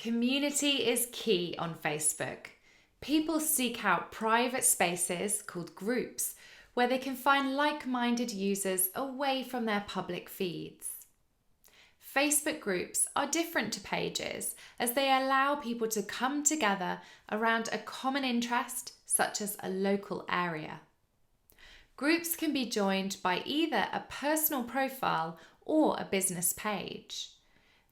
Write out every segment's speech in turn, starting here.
Community is key on Facebook. People seek out private spaces called groups where they can find like-minded users away from their public feeds. Facebook groups are different to pages as they allow people to come together around a common interest, such as a local area. Groups can be joined by either a personal profile or a business page.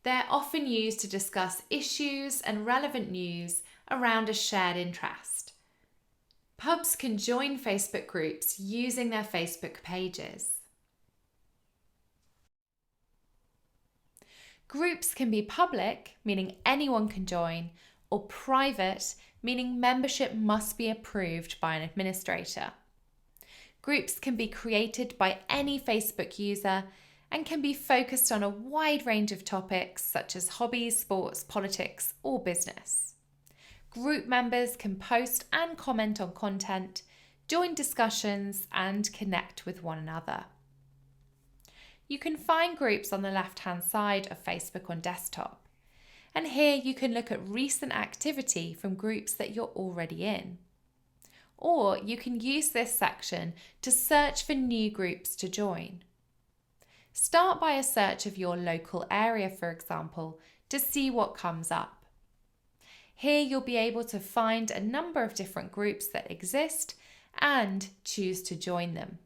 They're often used to discuss issues and relevant news around a shared interest. Pubs can join Facebook groups using their Facebook pages. Groups can be public, meaning anyone can join, or private, meaning membership must be approved by an administrator. Groups can be created by any Facebook user and can be focused on a wide range of topics such as hobbies, sports, politics, or business. Group members can post and comment on content, join discussions, and connect with one another. You can find groups on the left-hand side of Facebook on desktop. And here you can look at recent activity from groups that you're already in. Or you can use this section to search for new groups to join. Start by a search of your local area, for example, to see what comes up. Here you'll be able to find a number of different groups that exist and choose to join them.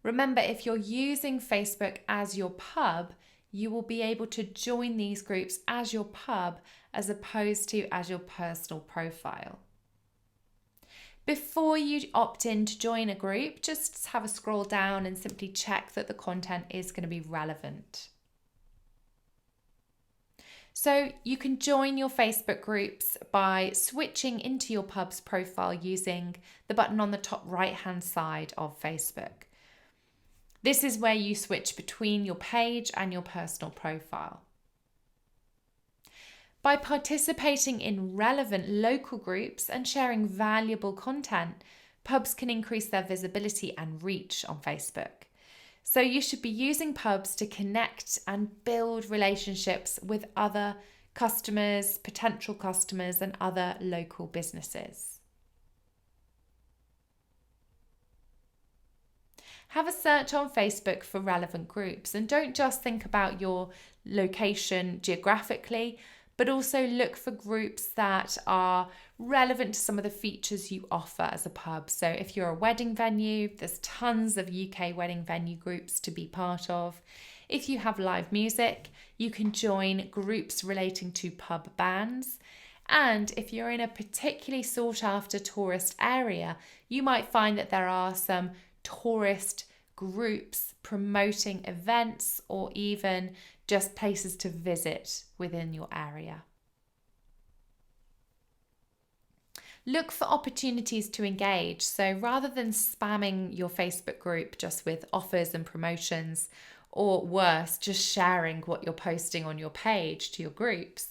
Remember, if you're using Facebook as your pub, you will be able to join these groups as your pub as opposed to as your personal profile. Before you opt in to join a group, just have a scroll down and simply check that the content is going to be relevant. So you can join your Facebook groups by switching into your pub's profile using the button on the top right-hand side of Facebook. This is where you switch between your page and your personal profile. By participating in relevant local groups and sharing valuable content, pubs can increase their visibility and reach on Facebook. So you should be using pubs to connect and build relationships with other customers, potential customers, and other local businesses. Have a search on Facebook for relevant groups and don't just think about your location geographically, but also look for groups that are relevant to some of the features you offer as a pub. So if you're a wedding venue, there's tons of UK wedding venue groups to be part of. If you have live music, you can join groups relating to pub bands. And if you're in a particularly sought after tourist area, you might find that there are some tourist groups promoting events or even just places to visit within your area. Look for opportunities to engage. So rather than spamming your Facebook group just with offers and promotions, or worse, just sharing what you're posting on your page to your groups,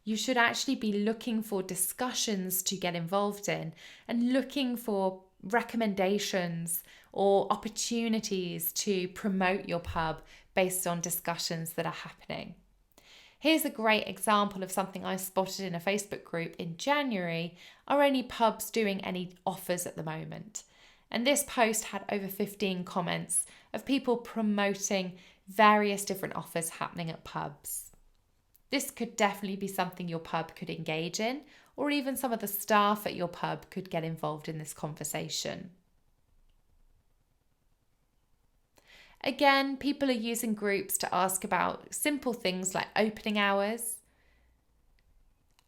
you should actually be looking for discussions to get involved in and looking for recommendations or opportunities to promote your pub based on discussions that are happening. Here's a great example of something I spotted in a Facebook group in January. Are any pubs doing any offers at the moment? And this post had over 15 comments of people promoting various different offers happening at pubs. This could definitely be something your pub could engage in, or even some of the staff at your pub could get involved in this conversation. Again, people are using groups to ask about simple things like opening hours.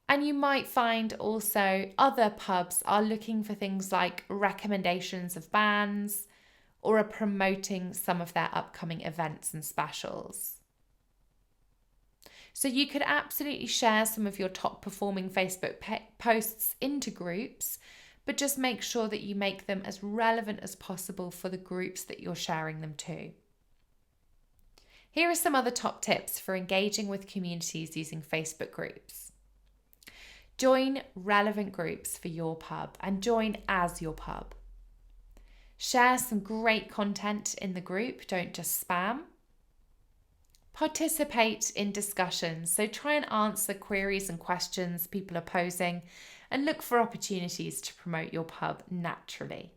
And you might find also other pubs are looking for things like recommendations of bands or are promoting some of their upcoming events and specials. So you could absolutely share some of your top performing Facebook posts into groups, but just make sure that you make them as relevant as possible for the groups that you're sharing them to. Here are some other top tips for engaging with communities using Facebook groups. Join relevant groups for your pub and join as your pub. Share some great content in the group, don't just spam. Participate in discussions, so try and answer queries and questions people are posing, and look for opportunities to promote your pub naturally.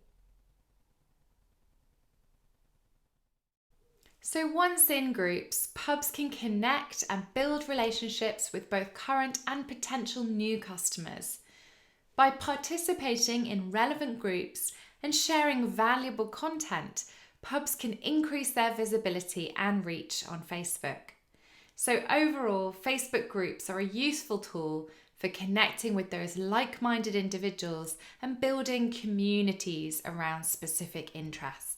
So once in groups, pubs can connect and build relationships with both current and potential new customers. By participating in relevant groups and sharing valuable content, pubs can increase their visibility and reach on Facebook. So overall, Facebook groups are a useful tool for connecting with those like-minded individuals and building communities around specific interests.